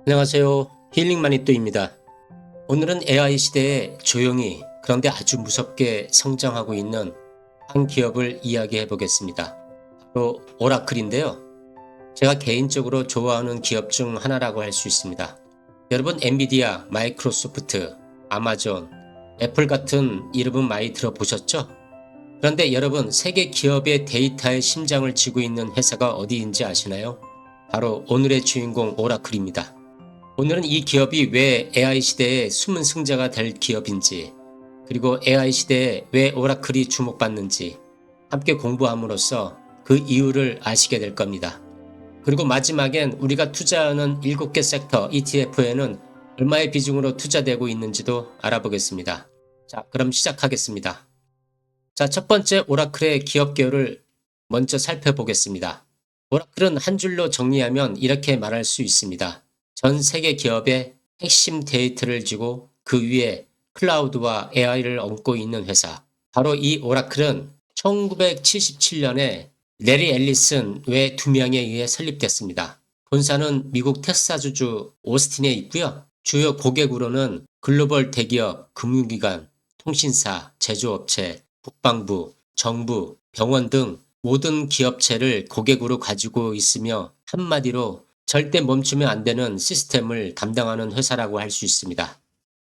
안녕하세요. 힐링마니또입니다. 오늘은 AI 시대에 조용히 그런데 아주 무섭게 성장하고 있는 한 기업을 이야기해 보겠습니다. 바로 오라클인데요. 제가 개인적으로 좋아하는 기업 중 하나라고 할 수 있습니다. 여러분 엔비디아, 마이크로소프트, 아마존, 애플 같은 이름은 많이 들어보셨죠? 그런데 여러분 세계 기업의 데이터의 심장을 쥐고 있는 회사가 어디인지 아시나요? 바로 오늘의 주인공 오라클입니다. 오늘은 이 기업이 왜 AI 시대의 숨은 승자가 될 기업인지, 그리고 AI 시대에 왜 오라클이 주목받는지 함께 공부함으로써 그 이유를 아시게 될 겁니다. 그리고 마지막엔 우리가 투자하는 7개 섹터 ETF에는 얼마의 비중으로 투자되고 있는지도 알아보겠습니다. 자, 그럼 시작하겠습니다. 자, 첫 번째 오라클의 기업 개요를 먼저 살펴보겠습니다. 오라클은 한 줄로 정리하면 이렇게 말할 수 있습니다. 전 세계 기업의 핵심 데이터를 쥐고 그 위에 클라우드와 AI를 얹고 있는 회사. 바로 이 오라클은 1977년에 레리 앨리슨 외 2명에 의해 설립됐습니다. 본사는 미국 텍사스주 오스틴에 있고요. 주요 고객으로는 글로벌 대기업, 금융기관, 통신사, 제조업체, 국방부, 정부, 병원 등 모든 기업체를 고객으로 가지고 있으며 한마디로 절대 멈추면 안 되는 시스템을 담당하는 회사라고 할 수 있습니다.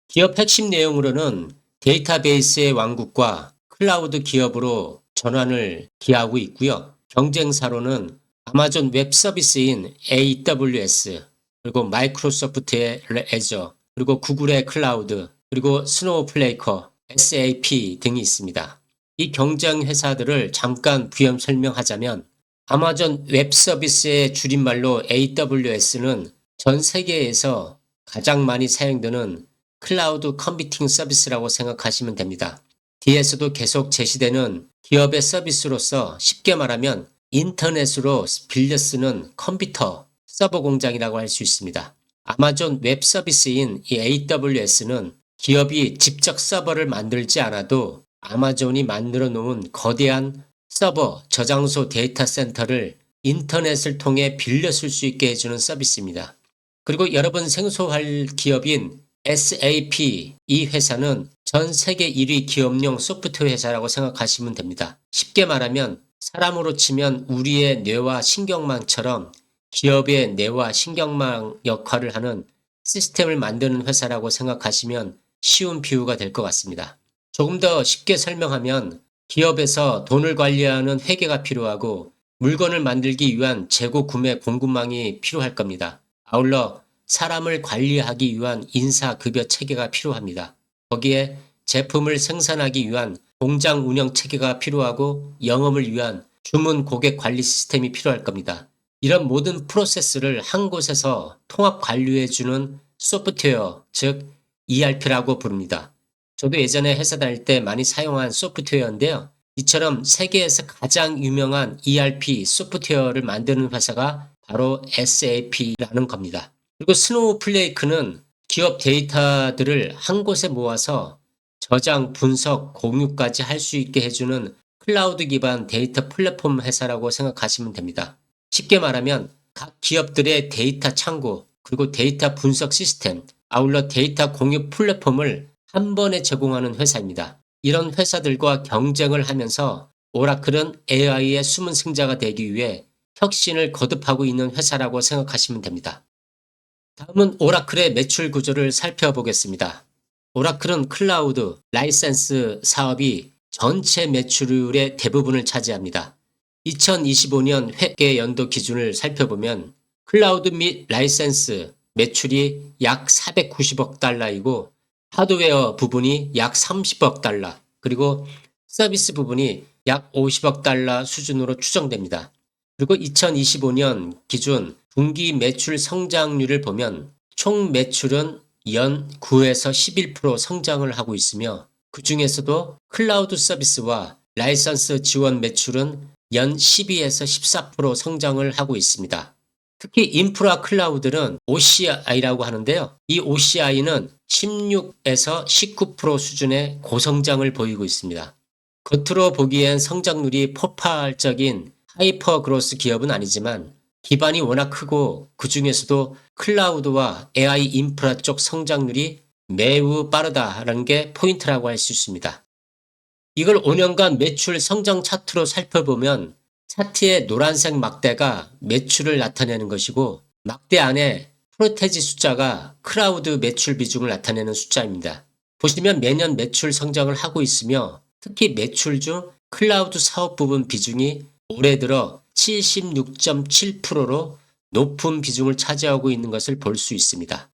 기업 핵심 내용으로는 데이터베이스의 왕국과 클라우드 기업으로 전환을 기하고 있고요. 경쟁사로는 아마존 웹 서비스인 AWS, 그리고 마이크로소프트의 애저, 그리고 구글의 클라우드, 그리고 스노우플레이커, SAP 등이 있습니다. 이 경쟁 회사들을 잠깐 부연 설명하자면 아마존 웹 서비스의 줄임말로 AWS는 전 세계에서 가장 많이 사용되는 클라우드 컴퓨팅 서비스라고 생각하시면 됩니다. 뒤에서도 계속 제시되는 기업의 서비스로서 쉽게 말하면 인터넷으로 빌려 쓰는 컴퓨터 서버 공장이라고 할 수 있습니다. 아마존 웹 서비스인 이 AWS는 기업이 직접 서버를 만들지 않아도 아마존이 만들어 놓은 거대한 서버, 저장소 데이터 센터를 인터넷을 통해 빌려 쓸 수 있게 해주는 서비스입니다. 그리고 여러분 생소할 기업인 SAP, 이 회사는 전 세계 1위 기업용 소프트웨어 회사라고 생각하시면 됩니다. 쉽게 말하면 사람으로 치면 우리의 뇌와 신경망처럼 기업의 뇌와 신경망 역할을 하는 시스템을 만드는 회사라고 생각하시면 쉬운 비유가 될 것 같습니다. 조금 더 쉽게 설명하면 기업에서 돈을 관리하는 회계가 필요하고 물건을 만들기 위한 재고 구매 공급망이 필요할 겁니다. 아울러 사람을 관리하기 위한 인사급여 체계가 필요합니다. 거기에 제품을 생산하기 위한 공장 운영 체계가 필요하고 영업을 위한 주문 고객 관리 시스템이 필요할 겁니다. 이런 모든 프로세스를 한 곳에서 통합 관리해주는 소프트웨어, 즉 ERP라고 부릅니다. 저도 예전에 회사 다닐 때 많이 사용한 소프트웨어인데요. 이처럼 세계에서 가장 유명한 ERP 소프트웨어를 만드는 회사가 바로 SAP라는 겁니다. 그리고 스노우플레이크는 기업 데이터들을 한 곳에 모아서 저장, 분석, 공유까지 할 수 있게 해주는 클라우드 기반 데이터 플랫폼 회사라고 생각하시면 됩니다. 쉽게 말하면 각 기업들의 데이터 창고, 그리고 데이터 분석 시스템, 아울러 데이터 공유 플랫폼을 한 번에 제공하는 회사입니다. 이런 회사들과 경쟁을 하면서 오라클은 AI의 숨은 승자가 되기 위해 혁신을 거듭하고 있는 회사라고 생각하시면 됩니다. 다음은 오라클의 매출 구조를 살펴보겠습니다. 오라클은 클라우드, 라이센스 사업이 전체 매출의 대부분을 차지합니다. 2025년 회계 연도 기준을 살펴보면 클라우드 및 라이센스 매출이 약 490억 달러이고 하드웨어 부분이 약 30억 달러, 그리고 서비스 부분이 약 50억 달러 수준으로 추정됩니다. 그리고 2025년 기준 분기 매출 성장률을 보면 총 매출은 연 9에서 11% 성장을 하고 있으며 그 중에서도 클라우드 서비스와 라이선스 지원 매출은 연 12에서 14% 성장을 하고 있습니다. 특히 인프라 클라우드는 OCI라고 하는데요. 이 OCI는 16에서 19% 수준의 고성장을 보이고 있습니다. 겉으로 보기엔 성장률이 폭발적인 하이퍼 그로스 기업은 아니지만 기반이 워낙 크고 그 중에서도 클라우드와 AI 인프라 쪽 성장률이 매우 빠르다라는 게 포인트라고 할 수 있습니다. 이걸 5년간 매출 성장 차트로 살펴보면 차트의 노란색 막대가 매출을 나타내는 것이고 막대 안에 프로테지 숫자가 클라우드 매출 비중을 나타내는 숫자입니다. 보시면 매년 매출 성장을 하고 있으며 특히 매출 중 클라우드 사업 부분 비중이 올해 들어 76.7%로 높은 비중을 차지하고 있는 것을 볼 수 있습니다.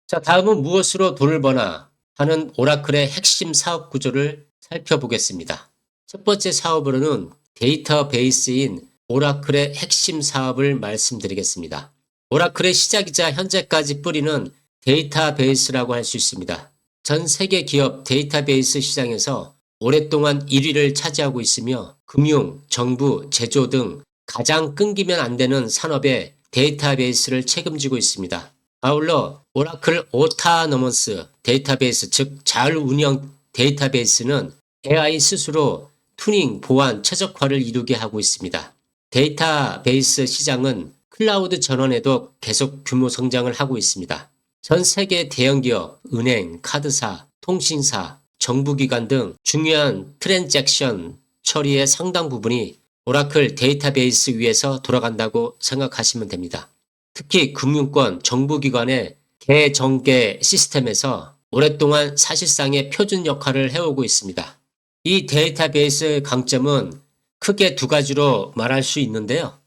자, 다음은 무엇으로 돈을 버나 하는 오라클의 핵심 사업 구조를 살펴보겠습니다. 첫 번째 사업으로는 데이터베이스인 오라클의 핵심 사업을 말씀드리겠습니다. 오라클의 시작이자 현재까지 뿌리는 데이터베이스라고 할 수 있습니다. 전 세계 기업 데이터베이스 시장에서 오랫동안 1위를 차지하고 있으며 금융, 정부, 제조 등 가장 끊기면 안 되는 산업의 데이터베이스를 책임지고 있습니다. 아울러 오라클 오타너머스 데이터베이스 즉 자율운영 데이터베이스는 AI 스스로 튜닝, 보안, 최적화를 이루게 하고 있습니다. 데이터베이스 시장은 클라우드 전환에도 계속 규모 성장을 하고 있습니다. 전 세계 대형기업, 은행, 카드사, 통신사, 정부기관 등 중요한 트랜잭션 처리의 상당 부분이 오라클 데이터베이스 위에서 돌아간다고 생각하시면 됩니다. 특히 금융권, 정부기관의 개정계 시스템에서 오랫동안 사실상의 표준 역할을 해오고 있습니다. 이 데이터베이스 강점은 크게 두 가지로 말할 수 있는데요.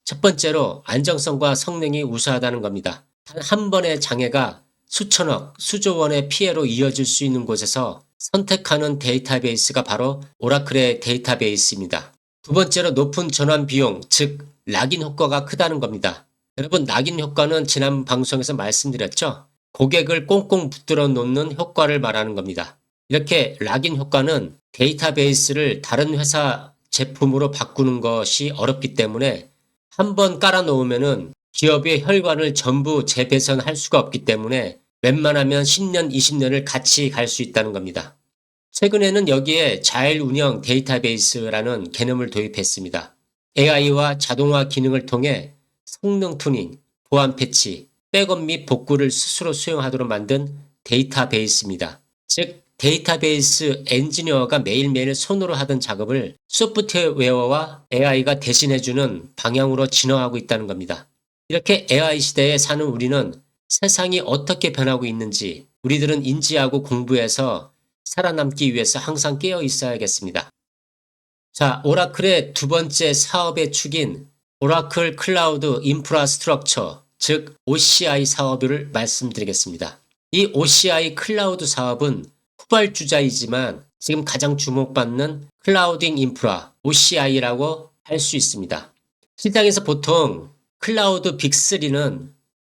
첫 번째로 안정성과 성능이 우수하다는 겁니다. 단 한 번의 장애가 수천억, 수조 원의 피해로 이어질 수 있는 곳에서 선택하는 데이터베이스가 바로 오라클의 데이터베이스입니다. 두 번째로 높은 전환 비용, 즉 락인 효과가 크다는 겁니다. 여러분, 락인 효과는 지난 방송에서 말씀드렸죠? 고객을 꽁꽁 붙들어 놓는 효과를 말하는 겁니다. 이렇게 락인 효과는 데이터베이스를 다른 회사 제품으로 바꾸는 것이 어렵기 때문에 한번 깔아놓으면은 기업의 혈관을 전부 재배선할 수가 없기 때문에 웬만하면 10년, 20년을 같이 갈 수 있다는 겁니다. 최근에는 여기에 자율운영 데이터베이스라는 개념을 도입했습니다. AI와 자동화 기능을 통해 성능 튜닝, 보안 패치, 백업 및 복구를 스스로 수행하도록 만든 데이터베이스입니다. 즉 데이터베이스 엔지니어가 매일매일 손으로 하던 작업을 소프트웨어와 AI가 대신해주는 방향으로 진화하고 있다는 겁니다. 이렇게 AI 시대에 사는 우리는 세상이 어떻게 변하고 있는지 우리들은 인지하고 공부해서 살아남기 위해서 항상 깨어 있어야겠습니다. 자, 오라클의 두 번째 사업의 축인 오라클 클라우드 인프라스트럭처, 즉 OCI 사업을 말씀드리겠습니다. 이 OCI 클라우드 사업은 후발주자이지만 지금 가장 주목받는 클라우딩 인프라 OCI라고 할 수 있습니다. 시장에서 보통 클라우드 빅3는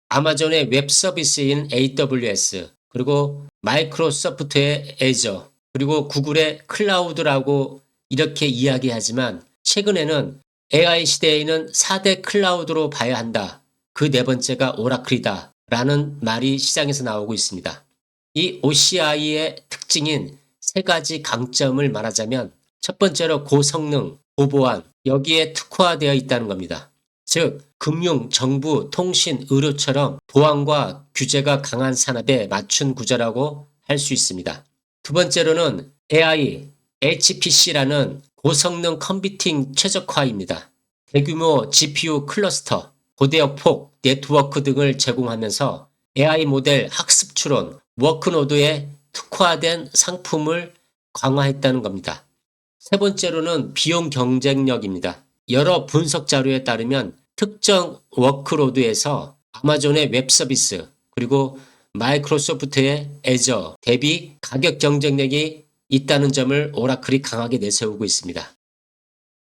아마존의 웹 서비스인 AWS, 그리고 마이크로소프트의 애저, 그리고 구글의 클라우드라고 이렇게 이야기하지만 최근에는 AI 시대에는 4대 클라우드로 봐야 한다. 그 네 번째가 오라클이다. 라는 말이 시장에서 나오고 있습니다. 이 OCI의 특징인 세 가지 강점을 말하자면 첫 번째로 고성능, 고보안, 여기에 특화되어 있다는 겁니다. 즉 금융, 정부, 통신, 의료처럼 보안과 규제가 강한 산업에 맞춘 구조라고 할 수 있습니다. 두 번째로는 AI, HPC라는 고성능 컴퓨팅 최적화입니다. 대규모 GPU 클러스터, 고대역 폭, 네트워크 등을 제공하면서 AI 모델 학습 추론, 워크노드에 특화된 상품을 강화했다는 겁니다. 세 번째로는 비용 경쟁력입니다. 여러 분석 자료에 따르면 특정 워크로드에서 아마존의 웹 서비스 그리고 마이크로소프트의 애저 대비 가격 경쟁력이 있다는 점을 오라클이 강하게 내세우고 있습니다.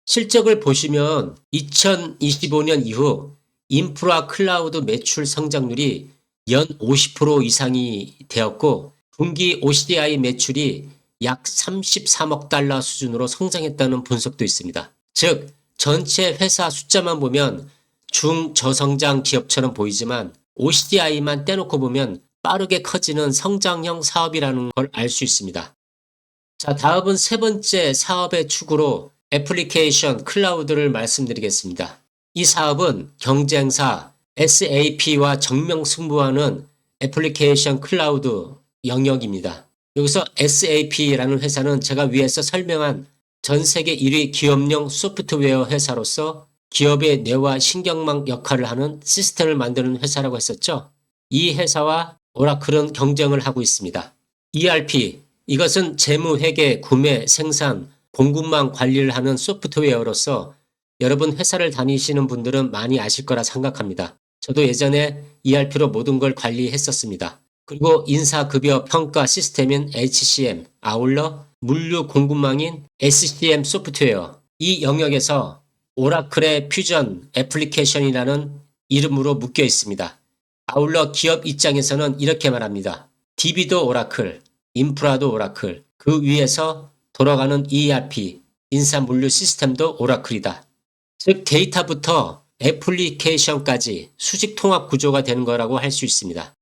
실적을 보시면 2025년 이후 인프라 클라우드 매출 성장률이 연 50% 이상이 되었고 분기 OCI 매출이 약 33억 달러 수준으로 성장했다는 분석도 있습니다. 즉 전체 회사 숫자만 보면 중저성장 기업처럼 보이지만 OCI만 떼놓고 보면 빠르게 커지는 성장형 사업이라는 걸 알 수 있습니다. 자, 다음은 세 번째 사업의 축으로 애플리케이션 클라우드를 말씀드리겠습니다. 이 사업은 경쟁사 SAP와 정명승부하는 애플리케이션 클라우드 영역입니다. 여기서 SAP라는 회사는 제가 위에서 설명한 전 세계 1위 기업용 소프트웨어 회사로서 기업의 뇌와 신경망 역할을 하는 시스템을 만드는 회사라고 했었죠. 이 회사와 오라클은 경쟁을 하고 있습니다. ERP, 이것은 재무, 회계, 구매, 생산, 공급망 관리를 하는 소프트웨어로서 여러분 회사를 다니시는 분들은 많이 아실 거라 생각합니다. 저도 예전에 ERP로 모든 걸 관리했었습니다. 그리고 인사급여 평가 시스템인 HCM, 아울러 물류 공급망인 SCM 소프트웨어, 이 영역에서 오라클의 퓨전 애플리케이션이라는 이름으로 묶여 있습니다. 아울러 기업 입장에서는 이렇게 말합니다. DB도 오라클, 인프라도 오라클, 그 위에서 돌아가는 ERP, 인사 물류 시스템도 오라클이다. 즉 데이터부터 애플리케이션까지 수직 통합 구조가 되는 거라고 할 수 있습니다.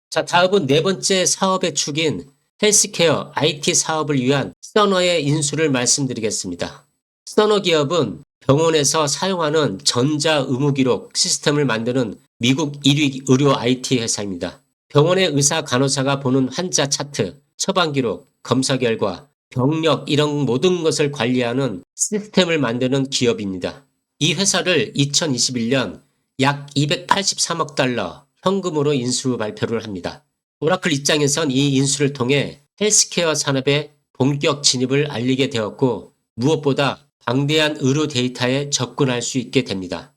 자, 다음은 네 번째 사업의 축인 헬스케어 IT 사업을 위한 서너의 인수를 말씀드리겠습니다. 서너 기업은 병원에서 사용하는 전자의무기록 시스템을 만드는 미국 1위 의료 IT 회사입니다. 병원의 의사 간호사가 보는 환자 차트, 처방기록, 검사 결과, 병력 이런 모든 것을 관리하는 시스템을 만드는 기업입니다. 이 회사를 2021년 약 283억 달러 현금으로 인수 발표를 합니다. 오라클 입장에선 이 인수를 통해 헬스케어 산업의 본격 진입을 알리게 되었고 무엇보다 방대한 의료 데이터에 접근할 수 있게 됩니다.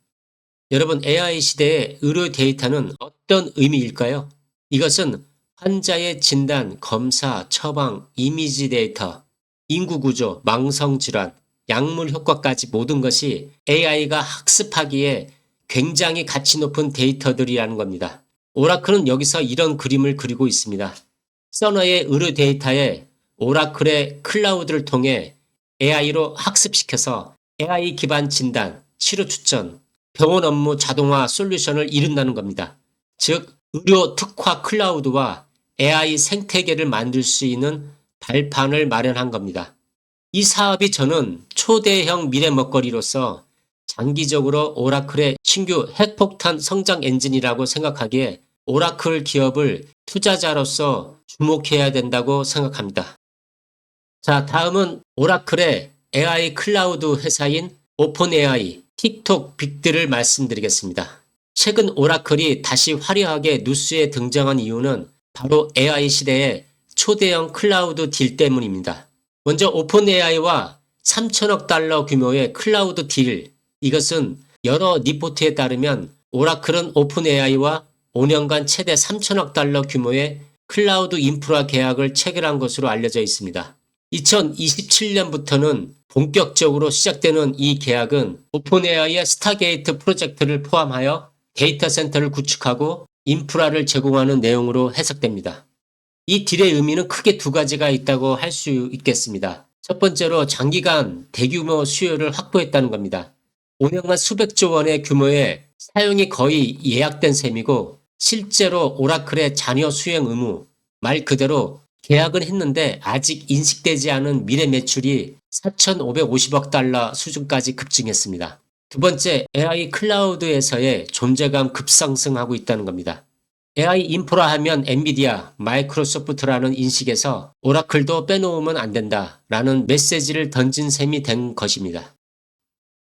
여러분, AI 시대의 의료 데이터는 어떤 의미일까요? 이것은 환자의 진단, 검사, 처방, 이미지 데이터, 인구 구조, 망성 질환, 약물 효과까지 모든 것이 AI가 학습하기에 굉장히 가치 높은 데이터들이라는 겁니다. 오라클은 여기서 이런 그림을 그리고 있습니다. 서너의 의료 데이터에 오라클의 클라우드를 통해 AI로 학습시켜서 AI 기반 진단, 치료 추천, 병원 업무 자동화 솔루션을 이룬다는 겁니다. 즉, 의료 특화 클라우드와 AI 생태계를 만들 수 있는 발판을 마련한 겁니다. 이 사업이 저는 초대형 미래 먹거리로서 장기적으로 오라클의 신규 핵폭탄 성장 엔진이라고 생각하기에 오라클 기업을 투자자로서 주목해야 된다고 생각합니다. 자, 다음은 오라클의 AI 클라우드 회사인 오픈AI, 틱톡 빅들을 말씀드리겠습니다. 최근 오라클이 다시 화려하게 뉴스에 등장한 이유는 바로 AI 시대의 초대형 클라우드 딜 때문입니다. 먼저 오픈AI와 3천억 달러 규모의 클라우드 딜, 이것은 여러 리포트에 따르면 오라클은 오픈AI와 5년간 최대 3천억 달러 규모의 클라우드 인프라 계약을 체결한 것으로 알려져 있습니다. 2027년부터는 본격적으로 시작되는 이 계약은 오픈AI의 스타게이트 프로젝트를 포함하여 데이터 센터를 구축하고 인프라를 제공하는 내용으로 해석됩니다. 이 딜의 의미는 크게 두 가지가 있다고 할 수 있겠습니다. 첫 번째로 장기간 대규모 수요를 확보했다는 겁니다. 5년간 수백조 원의 규모의 사용이 거의 예약된 셈이고 실제로 오라클의 잔여 수행 의무, 말 그대로 계약은 했는데 아직 인식되지 않은 미래 매출이 4,550억 달러 수준까지 급증했습니다. 두 번째, AI 클라우드에서의 존재감 급상승하고 있다는 겁니다. AI 인프라 하면 엔비디아, 마이크로소프트라는 인식에서 오라클도 빼놓으면 안 된다라는 메시지를 던진 셈이 된 것입니다.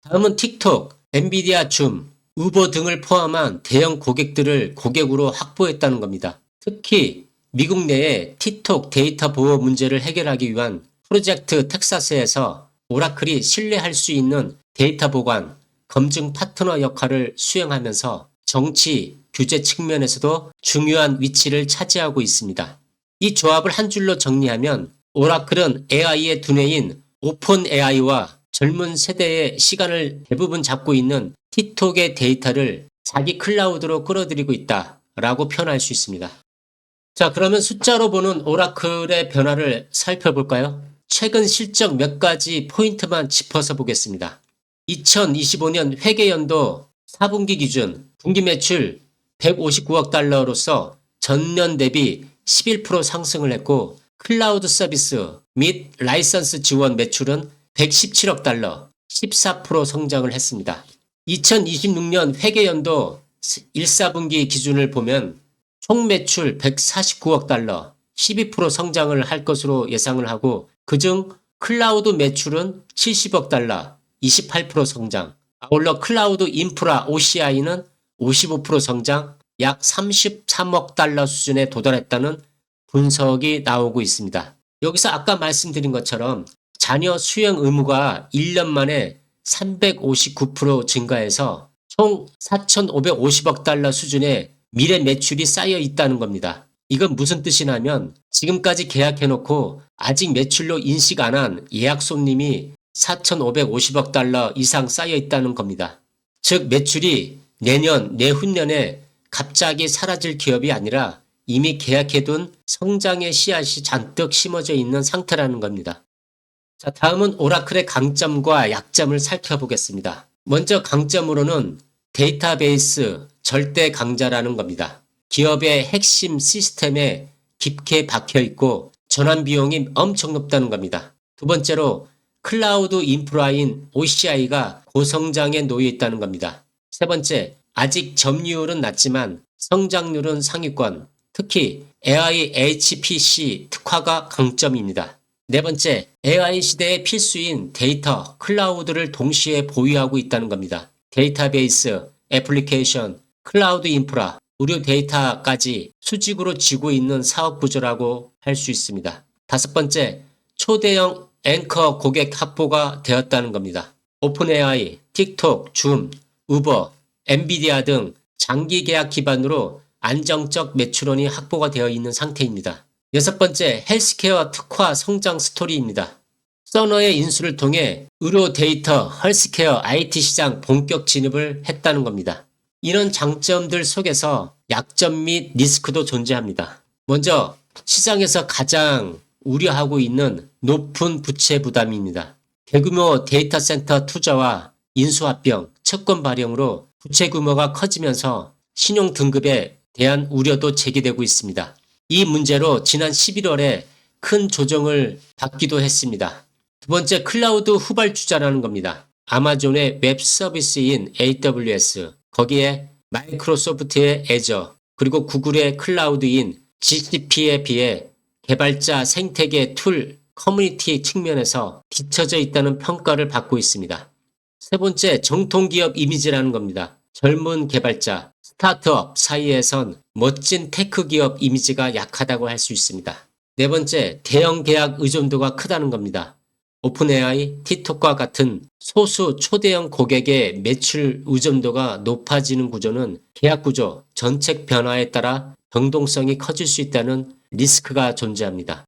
다음은 틱톡, 엔비디아, 줌, 우버 등을 포함한 대형 고객들을 고객으로 확보했다는 겁니다. 특히 미국 내에 틱톡 데이터 보호 문제를 해결하기 위한 프로젝트 텍사스에서 오라클이 신뢰할 수 있는 데이터 보관, 검증 파트너 역할을 수행하면서 정치, 규제 측면에서도 중요한 위치를 차지하고 있습니다. 이 조합을 한 줄로 정리하면 오라클은 AI의 두뇌인 오픈 AI와 젊은 세대의 시간을 대부분 잡고 있는 틱톡의 데이터를 자기 클라우드로 끌어들이고 있다라고 표현할 수 있습니다. 자, 그러면 숫자로 보는 오라클의 변화를 살펴볼까요? 최근 실적 몇 가지 포인트만 짚어서 보겠습니다. 2025년 회계연도 4분기 기준 분기 매출 159억 달러로서 전년 대비 11% 상승을 했고 클라우드 서비스 및 라이선스 지원 매출은 117억 달러, 14% 성장을 했습니다. 2026년 회계연도 1, 4분기 기준을 보면 총 매출 149억 달러, 12% 성장을 할 것으로 예상을 하고 그중 클라우드 매출은 70억 달러, 28% 성장, 아울러 클라우드 인프라 OCI는 55% 성장, 약 33억 달러 수준에 도달했다는 분석이 나오고 있습니다. 여기서 아까 말씀드린 것처럼 자녀 수행 의무가 1년 만에 359% 증가해서 총 4,550억 달러 수준의 미래 매출이 쌓여 있다는 겁니다. 이건 무슨 뜻이냐면 지금까지 계약해놓고 아직 매출로 인식 안 한 예약 손님이 4,550억 달러 이상 쌓여 있다는 겁니다. 즉 매출이 내년, 내후년에 갑자기 사라질 기업이 아니라 이미 계약해둔 성장의 씨앗이 잔뜩 심어져 있는 상태라는 겁니다. 자, 다음은 오라클의 강점과 약점을 살펴보겠습니다. 먼저 강점으로는 데이터베이스 절대 강자라는 겁니다. 기업의 핵심 시스템에 깊게 박혀 있고 전환 비용이 엄청 높다는 겁니다. 두 번째로 클라우드 인프라인 OCI가 고성장에 놓여 있다는 겁니다. 세 번째, 아직 점유율은 낮지만 성장률은 상위권, 특히 AI HPC 특화가 강점입니다. 네 번째, AI 시대의 필수인 데이터, 클라우드를 동시에 보유하고 있다는 겁니다. 데이터베이스, 애플리케이션, 클라우드 인프라, 의료 데이터까지 수직으로 지고 있는 사업 구조라고 할 수 있습니다. 다섯 번째, 초대형 앵커 고객 확보가 되었다는 겁니다. 오픈AI, 틱톡, 줌, 우버, 엔비디아 등 장기 계약 기반으로 안정적 매출원이 확보가 되어 있는 상태입니다. 여섯 번째, 헬스케어 특화 성장 스토리입니다. 서너의 인수를 통해 의료 데이터, 헬스케어, IT 시장 본격 진입을 했다는 겁니다. 이런 장점들 속에서 약점 및 리스크도 존재합니다. 먼저 시장에서 가장 우려하고 있는 높은 부채 부담입니다. 대규모 데이터 센터 투자와 인수합병, 채권 발행으로 부채 규모가 커지면서 신용 등급에 대한 우려도 제기되고 있습니다. 이 문제로 지난 11월에 큰 조정을 받기도 했습니다. 두 번째, 클라우드 후발주자라는 겁니다. 아마존의 웹 서비스인 AWS, 거기에 마이크로소프트의 애저, 그리고 구글의 클라우드인 GCP에 비해 개발자 생태계 툴 커뮤니티 측면에서 뒤처져 있다는 평가를 받고 있습니다. 세 번째, 정통기업 이미지라는 겁니다. 젊은 개발자, 스타트업 사이에선 멋진 테크 기업 이미지가 약하다고 할 수 있습니다. 네 번째, 대형 계약 의존도가 크다는 겁니다. 오픈AI, 틱톡과 같은 소수 초대형 고객의 매출 의존도가 높아지는 구조는 계약 구조, 정책 변화에 따라 변동성이 커질 수 있다는 리스크가 존재합니다.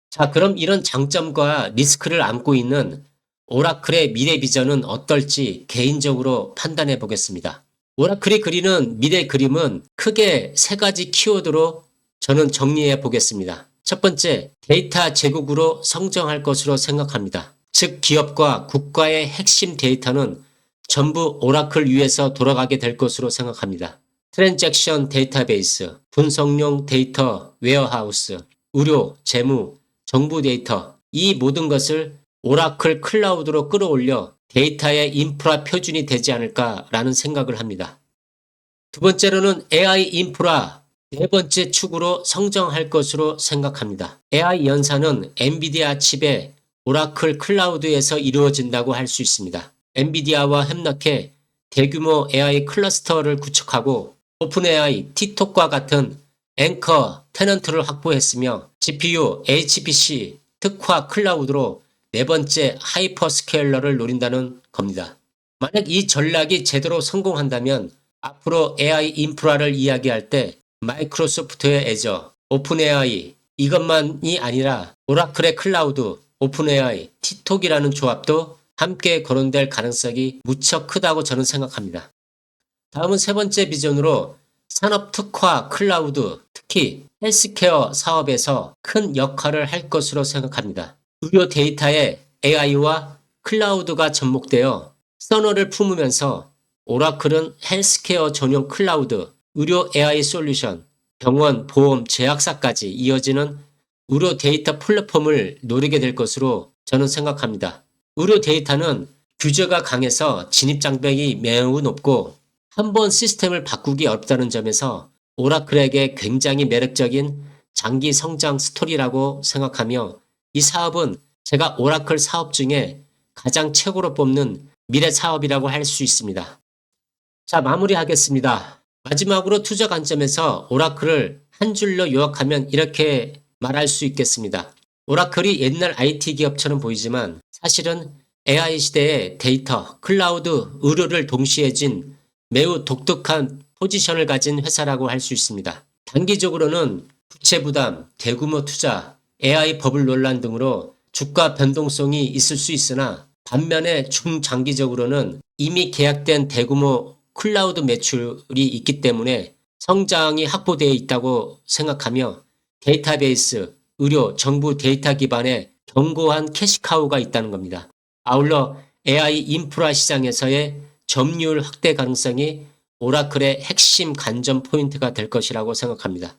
자, 그럼 이런 장점과 리스크를 안고 있는 오라클의 미래 비전은 어떨지 개인적으로 판단해 보겠습니다. 오라클이 그리는 미래 그림은 크게 세 가지 키워드로 저는 정리해 보겠습니다. 첫 번째, 데이터 제국으로 성장할 것으로 생각합니다. 즉 기업과 국가의 핵심 데이터는 전부 오라클 위에서 돌아가게 될 것으로 생각합니다. 트랜잭션 데이터베이스, 분석용 데이터 웨어하우스, 의료, 재무, 정부 데이터, 이 모든 것을 오라클 클라우드로 끌어올려 데이터의 인프라 표준이 되지 않을까라는 생각을 합니다. 두 번째로는 AI 인프라, 네 번째 축으로 성장할 것으로 생각합니다. AI 연산은 엔비디아 칩의 오라클 클라우드에서 이루어진다고 할 수 있습니다. 엔비디아와 협력해 대규모 AI 클러스터를 구축하고 오픈AI, 틱톡과 같은 앵커 테넌트를 확보했으며 GPU, HPC, 특화 클라우드로 네 번째 하이퍼스케일러를 노린다는 겁니다. 만약 이 전략이 제대로 성공한다면 앞으로 AI 인프라를 이야기할 때 마이크로소프트의 애저, 오픈AI 이것만이 아니라 오라클의 클라우드, 오픈AI, 틱톡이라는 조합도 함께 거론될 가능성이 무척 크다고 저는 생각합니다. 다음은 세 번째 비전으로 산업 특화 클라우드, 특히 헬스케어 사업에서 큰 역할을 할 것으로 생각합니다. 의료 데이터에 AI와 클라우드가 접목되어 서너를 품으면서 오라클은 헬스케어 전용 클라우드, 의료 AI 솔루션, 병원, 보험, 제약사까지 이어지는 의료 데이터 플랫폼을 노리게 될 것으로 저는 생각합니다. 의료 데이터는 규제가 강해서 진입 장벽이 매우 높고 한번 시스템을 바꾸기 어렵다는 점에서 오라클에게 굉장히 매력적인 장기 성장 스토리라고 생각하며 이 사업은 제가 오라클 사업 중에 가장 최고로 뽑는 미래 사업이라고 할 수 있습니다. 자, 마무리하겠습니다. 마지막으로 투자 관점에서 오라클을 한 줄로 요약하면 이렇게 말할 수 있겠습니다. 오라클이 옛날 IT 기업처럼 보이지만 사실은 AI 시대의 데이터, 클라우드, 의료를 동시에 진 매우 독특한 포지션을 가진 회사라고 할 수 있습니다. 단기적으로는 부채 부담, 대규모 투자, AI 버블 논란 등으로 주가 변동성이 있을 수 있으나 반면에 중장기적으로는 이미 계약된 대규모 클라우드 매출이 있기 때문에 성장이 확보되어 있다고 생각하며 데이터베이스, 의료, 정부 데이터 기반의 견고한 캐시카우가 있다는 겁니다. 아울러 AI 인프라 시장에서의 점유율 확대 가능성이 오라클의 핵심 관전 포인트가 될 것이라고 생각합니다.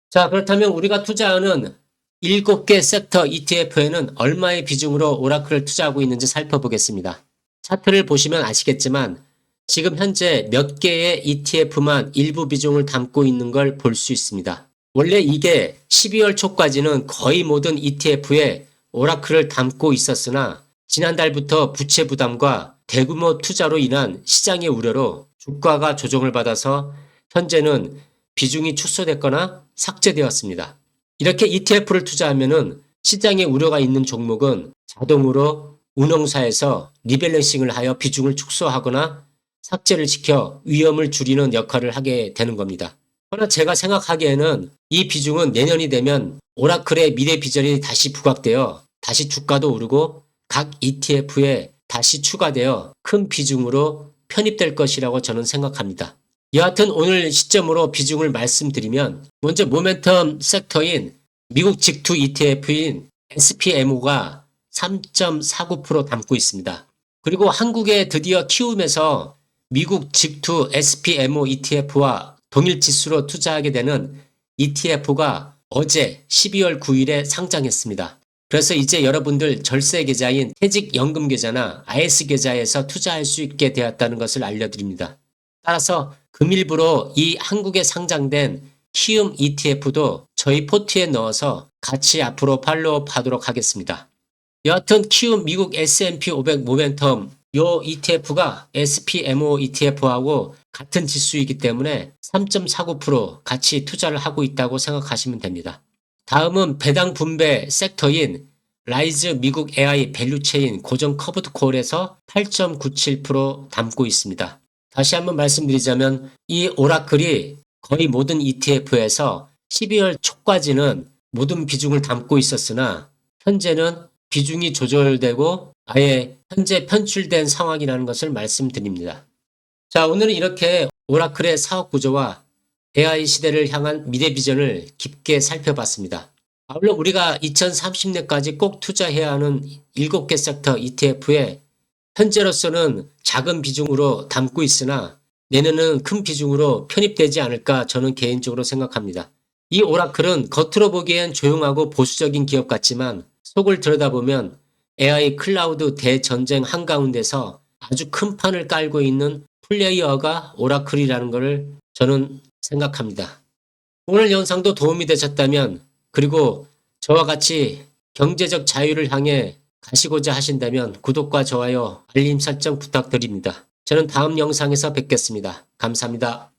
자, 그렇다면 우리가 투자하는 7개 섹터 ETF에는 얼마의 비중으로 오라클을 투자하고 있는지 살펴보겠습니다. 차트를 보시면 아시겠지만 지금 현재 몇 개의 ETF만 일부 비중을 담고 있는 걸 볼 수 있습니다. 원래 이게 12월 초까지는 거의 모든 ETF에 오라클을 담고 있었으나 지난달부터 부채 부담과 대규모 투자로 인한 시장의 우려로 주가가 조정을 받아서 현재는 비중이 축소됐거나 삭제되었습니다. 이렇게 ETF를 투자하면은 시장에 우려가 있는 종목은 자동으로 운용사에서 리밸런싱을 하여 비중을 축소하거나 삭제를 시켜 위험을 줄이는 역할을 하게 되는 겁니다. 그러나 제가 생각하기에는 이 비중은 내년이 되면 오라클의 미래 비전이 다시 부각되어 다시 주가도 오르고 각 ETF에 다시 추가되어 큰 비중으로 편입될 것이라고 저는 생각합니다. 여하튼 오늘 시점으로 비중을 말씀드리면 먼저 모멘텀 섹터인 미국 직투 ETF인 SPMO가 3.49% 담고 있습니다. 그리고 한국에 드디어 키움에서 미국 직투 SPMO ETF와 동일 지수로 투자하게 되는 ETF가 어제 12월 9일에 상장했습니다. 그래서 이제 여러분들 절세 계좌인 퇴직연금 계좌나 IS 계좌에서 투자할 수 있게 되었다는 것을 알려드립니다. 따라서 금일부로 이 한국에 상장된 키움 ETF도 저희 포트에 넣어서 같이 앞으로 팔로우업 하도록 하겠습니다. 여하튼 키움 미국 S&P 500 모멘텀 요 ETF가 SPMO ETF하고 같은 지수이기 때문에 3.49% 같이 투자를 하고 있다고 생각하시면 됩니다. 다음은 배당 분배 섹터인 라이즈 미국 AI 밸류체인 고정 커브드 콜에서 8.97% 담고 있습니다. 다시 한번 말씀드리자면 이 오라클이 거의 모든 ETF에서 12월 초까지는 모든 비중을 담고 있었으나 현재는 비중이 조절되고 아예 현재 편출된 상황이라는 것을 말씀드립니다. 자, 오늘은 이렇게 오라클의 사업 구조와 AI 시대를 향한 미래 비전을 깊게 살펴봤습니다. 아울러 우리가 2030년까지 꼭 투자해야 하는 7개 섹터 ETF에 현재로서는 작은 비중으로 담고 있으나 내년은 큰 비중으로 편입되지 않을까 저는 개인적으로 생각합니다. 이 오라클은 겉으로 보기엔 조용하고 보수적인 기업 같지만 속을 들여다보면 AI 클라우드 대전쟁 한가운데서 아주 큰 판을 깔고 있는 플레이어가 오라클이라는 것을 저는 생각합니다. 오늘 영상도 도움이 되셨다면 그리고 저와 같이 경제적 자유를 향해 가시고자 하신다면 구독과 좋아요, 알림 설정 부탁드립니다. 저는 다음 영상에서 뵙겠습니다. 감사합니다.